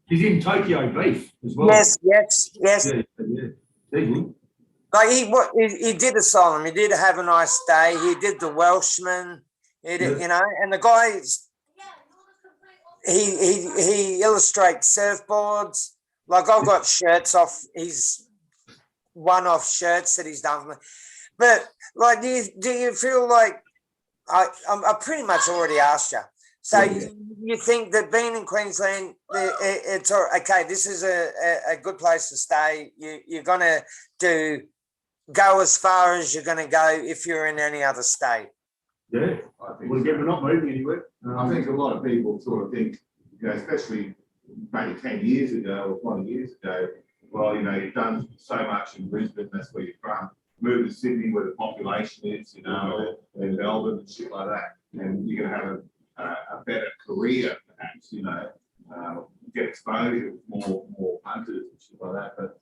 He's in Tokyo Beef as well. Yes. Yeah. They're good. Like he did Asylum. He did Have a Nice Day. He did the Welshman. He did, you know, and the guy, he illustrates surfboards. Like I've got shirts off his one-off shirts that he's done for me. But like, do you feel like I pretty much already asked you. So you think that being in Queensland, it's okay. This is a good place to stay. You're gonna go as far as you're gonna go if you're in any other state. Yeah, I think well, again, we're not moving anywhere. I think a lot of people sort of think, you know, especially maybe 10 years ago or 20 years ago, well, you know, you've done so much in Brisbane, that's where you're from. Move to Sydney where the population is, you know, and Melbourne and shit like that. And you're going to have a better career, perhaps, you know, get exposure with more punters and shit like that. But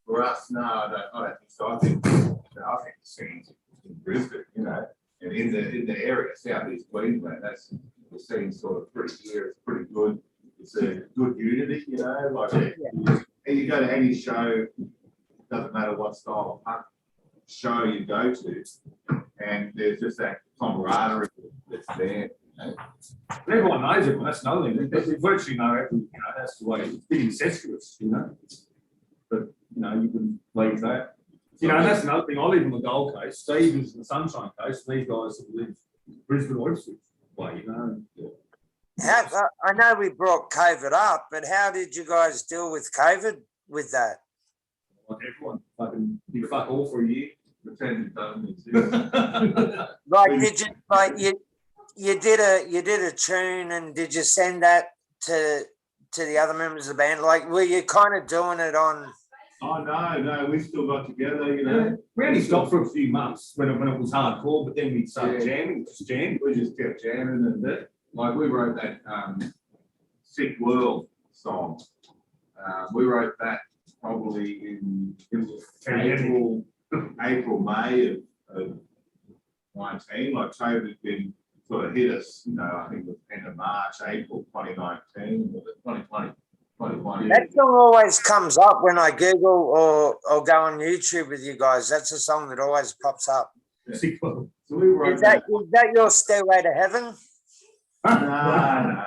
for us, no, I don't think so. I think the scene's in Brisbane, you know, and in the area, southeast Queensland, that's the scene sort of pretty clear. It's pretty good. It's a good unity, you know, like and you go to any show, doesn't matter what style of punk show you go to, and there's just that camaraderie that's there. You know? But everyone knows everyone. That's another thing. We virtually know everyone. You know, that's the way it's big incestuous. You know, but you know, you can leave that. You know, that's another thing. I live on the Gold Coast. Steve is the Sunshine Coast. These guys live Brisbane or Ipswich way. You know. I know we brought COVID up, but how did you guys deal with COVID with that? Like everyone fucking did fuck all for a year. Pretend don't exist. Like, did you you did a tune, and did you send that to the other members of the band? Like, were you kind of doing it on Oh, no, we still got together, you know. We only stopped for a few months when it was hardcore, but then we started jamming, just jamming. We just kept jamming and like we wrote that Sick World song. We wrote that probably in April, May of 19. Like COVID had been sort of hit us, you know, I think it was end of March, April 2019, or 2020. That song always comes up when I Google or go on YouTube with you guys. That's a song that always pops up. Sick World. So we wrote Is that your Stairway to Heaven? No.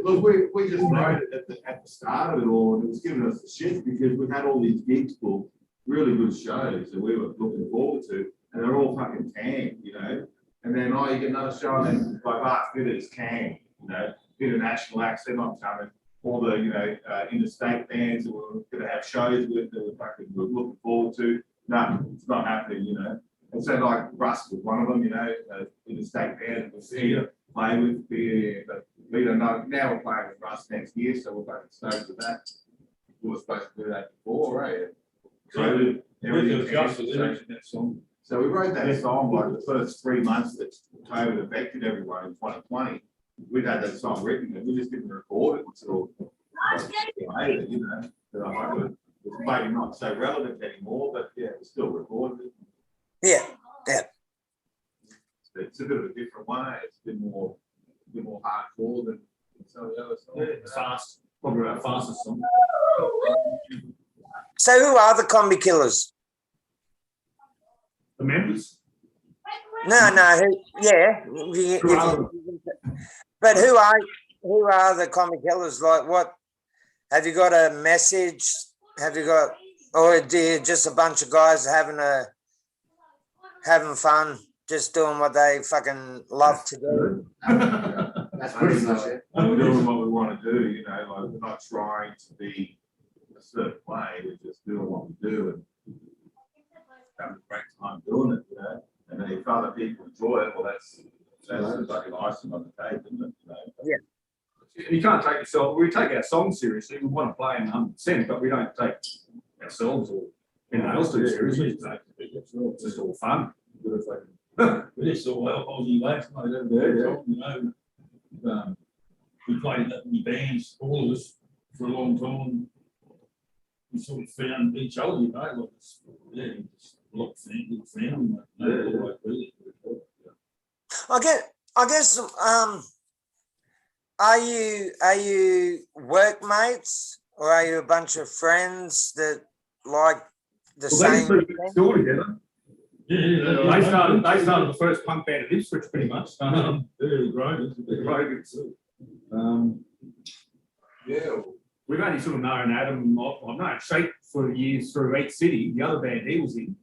Look, we just wrote it at the start of it all, and it was giving us the shit because we had all these gigs booked, really good shows that we were looking forward to, and they're all fucking canned, you know. And then you get another show, and then like Art Fitters canned, you know, international acts, they're not coming. All the, you know, interstate bands that we're going to have shows with that we're looking forward to. No, it's not happening, you know. And so like Russ was one of them, you know, interstate band that we'll see play with, but we don't know. Now we're playing with Russ next year, so we're both stoked with that. We were supposed to do that before, right? So we wrote that song like the first 3 months that COVID affected everyone in 2020. We'd had that song written and we just didn't record it until later, you know. It's maybe not so relevant anymore, but yeah, we still recorded it. Yeah. It's a bit of a different one. It's a bit more hardcore than some of the other songs. It's fast, probably our fastest song. So who are the Kombie Killers? The members? No. But who are the Kombie Killers? Like, what have you got a message? Have you got, or do you just a bunch of guys having fun, just doing what they fucking love to do? That's pretty much it. We're doing what we want to do, you know, like we're not trying to be a certain way, we're just doing what we do and having a great time doing it, you know. And then if other people enjoy it, well, that's like an icing on the cake, isn't it? You know? Yeah. You can't take yourself, we take our song seriously, we want to play in 100%, but we don't take ourselves or anyone else too seriously. It's just all fun. It's all Aussie lads, mate. You know, we played that in bands, all of us, for a long time. We sort of found each other, you know, like it's, it's a lot of family, really. I guess are you workmates or are you a bunch of friends that like the same thing? Still together. Yeah, They started the first punk band at Ipswich, pretty much. We've only sort of known Adam. I've known Shake for years through Eat City, the other band he was in,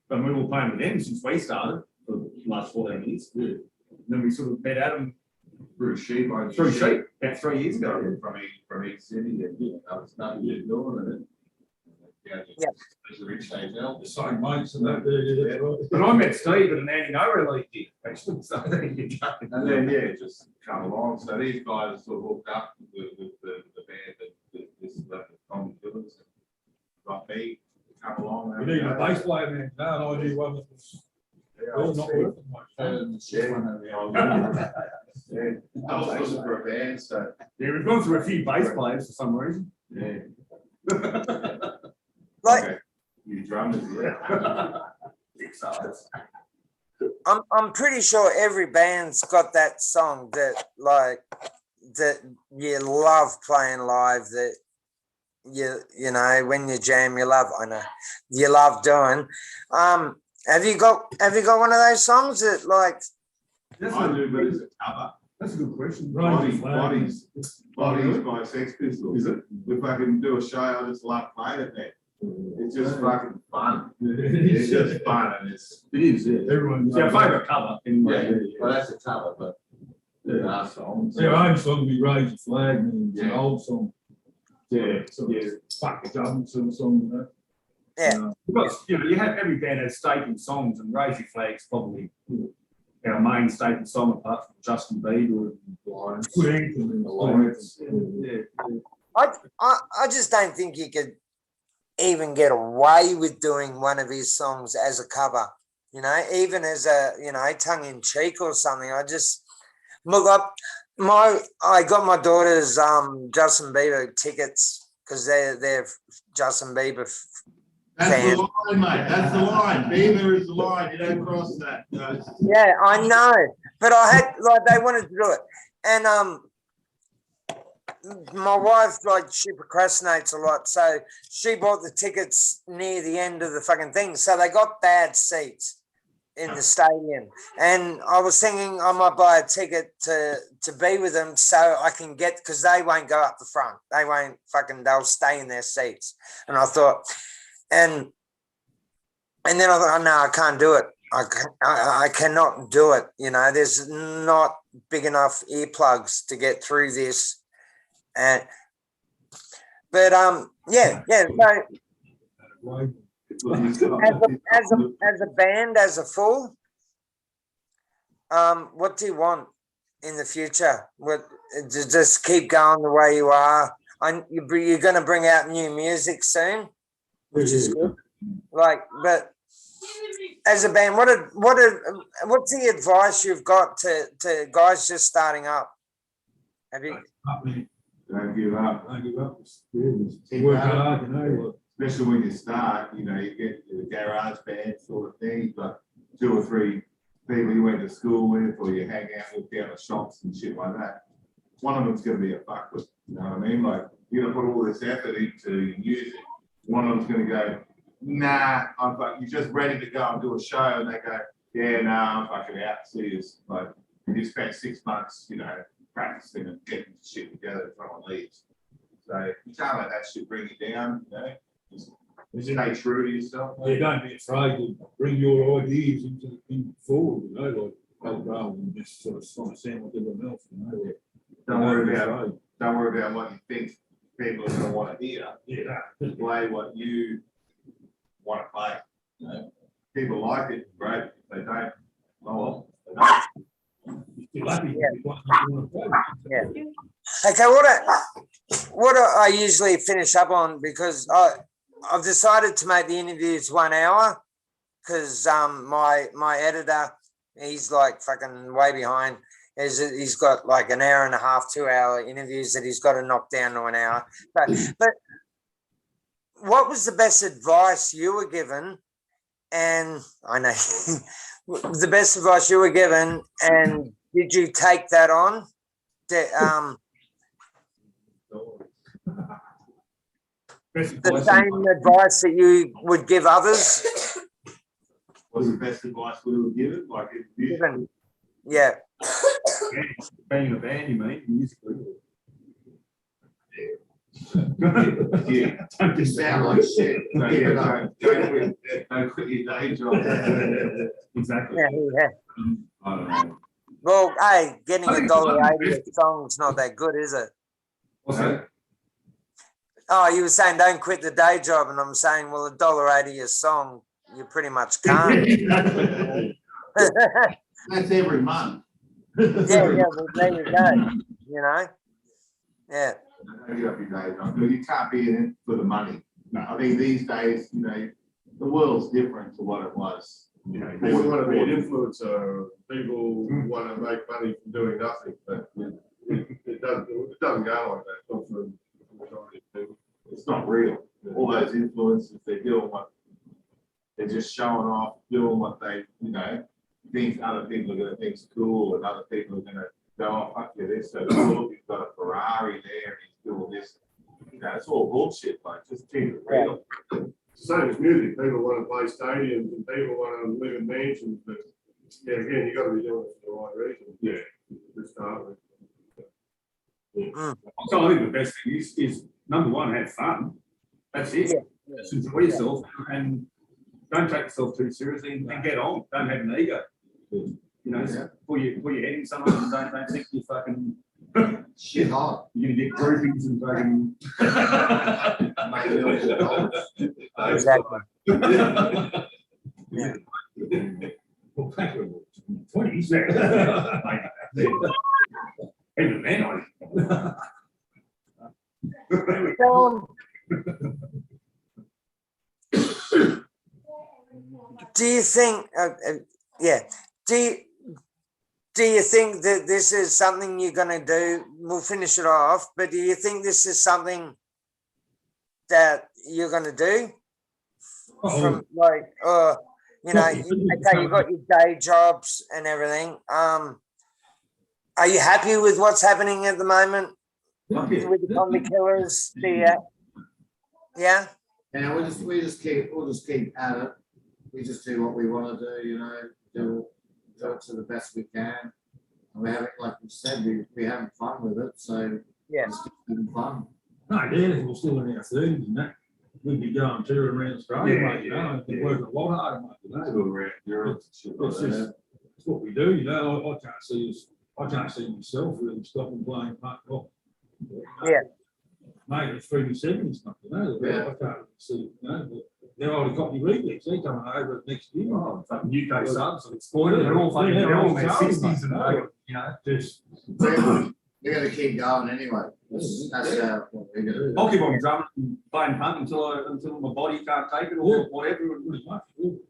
and we were playing with them since we started for the last 14 years. Yeah. And then we sort of met Adam Through Sheep, about 3 years ago. from East City, and I was starting to doing it. Yeah. The same mates and that. Yeah, that's right. But I met Steve at an Andy No Relief gig, actually. So there you go. And then just come along. So these guys sort of hooked up with the band that this is the Kombie Killers, and got me to come along. We need a bass player, man. No, I knew one that was well, not working much. I was looking for a band, so Yeah, we've gone through a few bass players for some reason. yeah. Like, Okay. You drummers, yeah. I'm pretty sure every band's got that song that you love playing live, that you know when you jam you love doing. Have you got one of those songs that like? I do, but it's a cover. That's a good question. Bodies by Sex Pistols. Is it? If I can do a show, I just love playing it, man. It's just fucking fun. It's just fun, and it is. Yeah. Everyone's It's our favourite cover. Well, that's a cover, but our songs. Their own song would be Raise the Flag, and it's an old song. Yeah, Sort of fuck the government sort of song, you know. Yeah. Because you have every band has staple songs, and Raise Your Flag's probably our main staple song apart from Justin Bieber and Good anthem and Alliance. Yeah. I just don't think you could even get away with doing one of his songs as a cover, you know, even as a, you know, tongue in cheek or something. I just look up I got my daughter's Justin Bieber tickets because they're Justin Bieber That's fan. the line, mate. That's the line. Bieber is the line. You don't cross that. No. Yeah, I know, but I had like they wanted to do it, and my wife, like, she procrastinates a lot, so she bought the tickets near the end of the fucking thing, so they got bad seats in the stadium, and I was thinking I might buy a ticket to be with them so I can get, because they won't go up the front, they'll stay in their seats, and I thought, and then I thought, oh, no, I can't do it. I cannot do it. You know, there's not big enough earplugs to get through this. And but yeah. So as a band, as a full, what do you want in the future? What, to just keep going the way you are? You're going to bring out new music soon, which is good. Like, but as a band, what's the advice you've got to guys just starting up? Have you? Don't give up. Don't give up. Work hard, you know. Especially when you start, you know, you get the garage band sort of thing, but 2 or 3 people you went to school with or you hang out with down the shops and shit like that. One of them's going to be a fuckwit. You know what I mean? Like, you're going to put all this effort into your music. One of them's going to go, nah, you're just ready to go and do a show, and they go, yeah, nah, I'm fucking out. See you. Like, you spent 6 months, you know, practicing and getting shit together if someone leaves. So you can't let that shit bring you down, you know. Just stay true to yourself. Yeah, don't be afraid to bring your ideas forward, you know, like rather than just sort of trying to sound like everyone else, you know. Don't worry about what you think people are going to want to hear. Yeah. Just play what you want to play. You know? People like it, great. If they don't, oh well. They don't. You're lucky. Yeah. Okay, what I usually finish up on, because I've decided to make the interviews 1 hour, because my editor, he's like fucking way behind. He's got like an hour and a half, 2 hour interviews that he's got to knock down to an hour. But what was the best advice you were given? And I know the best advice you were given, and did you take that on? The same advice that you would give others? What's the best advice we were given? Like, Yeah. Being a band, you mean, musically? Yeah. Don't just sound like shit. Don't quit your day job. Exactly. Yeah. I don't know. Well, hey, getting $1.80 a song's not that good, is it? What's that? Oh, you were saying don't quit the day job, and I'm saying, well, $1.80 a song, you pretty much can't. That's every month. Yeah, well, there you go. You know? Yeah. Don't get up your day job. You can't be in it for the money. No, I think these days, you know, the world's different to what it was. You know, People want to be an influencer. People want to make money from doing nothing, but it doesn't go like that. Not for the majority of people. it's not real. All those influencers, they're doing what they're just showing off, doing what they, you know, think other people are going to think's cool, and other people are going to go, oh, fuck you, this so cool. He's got a Ferrari there, and he's doing this. You know, it's all bullshit, like, just keep it real. Same as music. People want to play stadiums and people want to live in mansions, but yeah, again, you got to be doing it for the right reason. Yeah. To start with. So I think the best thing is number one, have fun. That's it. Yeah. Just enjoy yourself and don't take yourself too seriously and get on. Don't have an ego. You know, pull your head in somewhere and don't think you fucking Shit hot. you're gonna get groupies and fucking Exactly. Yeah. Well, thank you. 20s. Even then, Do you think, yeah, do you think that this is something you're going to do? We'll finish it off, but do you think this is something that you're going to do? From like, you know, okay, you got your day jobs and everything. Are you happy with what's happening at the moment with the Kombie Killers? Yeah. Yeah, we'll just keep at it. We just do what we want to do, you know, do it to the best we can. And we have it, like we said, we're having fun with it, so Yeah. it's just having fun. No, yeah, if we're still in our thirties and that, we'd be going touring around Australia, Yeah, mate, you know, and been working a lot harder, mate, you know. Go around Europe and shit like It's that. just, it's what we do, you know. I can't see myself really stopping playing punk rock. Yeah. Mate, it's 3 and stuff, you know. Yeah. I can't see, you know, but they're already got me remix, they're coming over next year. Oh, fucking UK subs and exploited. They're all fucking, they're all in their 60s and you know, just. We're going to keep going anyway. That's what we're going to do. I'll keep on drumming and playing punk until my body can't take it or whatever. Pretty much.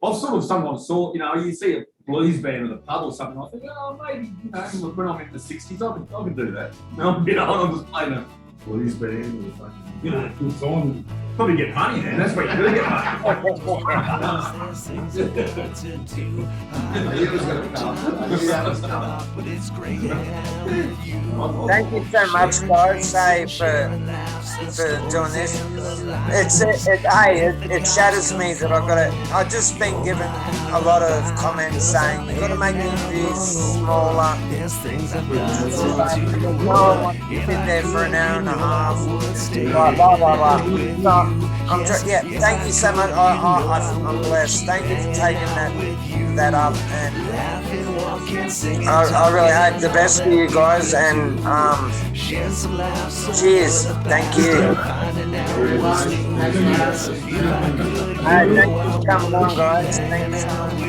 I've sort of sometimes thought, you know, you see a blues band at a pub or something, I think, oh, maybe, you know, when I'm in the 60s, I can do that. And I'm, you know, I'm just playing a blues band or fucking, You know, good time. probably get money then. That's what you do, get money. You was going to come. You was coming. Thank you so much, guys, for doing this. It shatters me that I've just been given a lot of comments saying you got to make the interviews smaller. No, I want to sit there for an hour and a half. Blah blah blah blah. So, yeah, thank you so much. I'm blessed. Thank you for taking that up, and I really hope the best for you guys. And cheers. Thank you. Thank you for coming on, guys. Thank you so much.